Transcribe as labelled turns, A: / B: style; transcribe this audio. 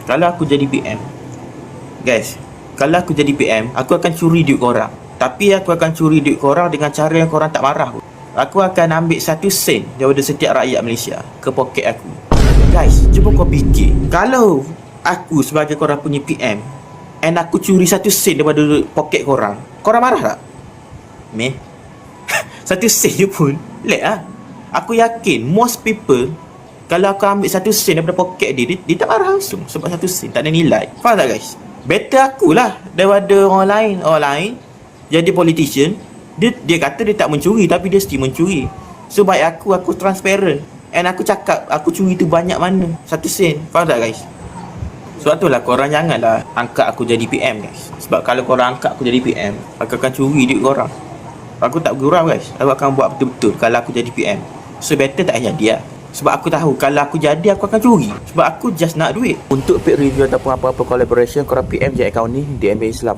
A: Kalau aku jadi PM, guys, kalau aku jadi PM, aku akan curi duit korang. Tapi aku akan curi duit korang dengan cara yang korang tak marah. Aku akan ambil 1 sen daripada setiap rakyat Malaysia ke poket aku. Guys, cuba kau fikir, kalau aku sebagai korang punya PM and aku curi 1 sen daripada poket korang, korang marah tak? Meh 1 sen je pun let lah. Aku yakin most people, kalau aku ambil 1 sen daripada poket dia tak marah langsung. Sebab 1 sen tak ada nilai. Faham tak guys? Better akulah daripada orang lain. Orang lain jadi politician, dia kata dia tak mencuri, tapi dia still mencuri. So baik aku transparent, and aku cakap aku curi tu banyak mana, 1 sen. Faham tak guys? Sebab tu lah korang janganlah angkat aku jadi PM guys. Sebab kalau korang angkat aku jadi PM, aku akan curi duit korang. Aku tak gurau guys. Aku akan buat betul-betul kalau aku jadi PM. So better tak payah jadi lah. Sebab aku tahu kalau aku jadi, aku akan curi. Sebab aku just nak duit. Untuk paid review ataupun apa-apa collaboration, korang PM je account ni di MBA Islam.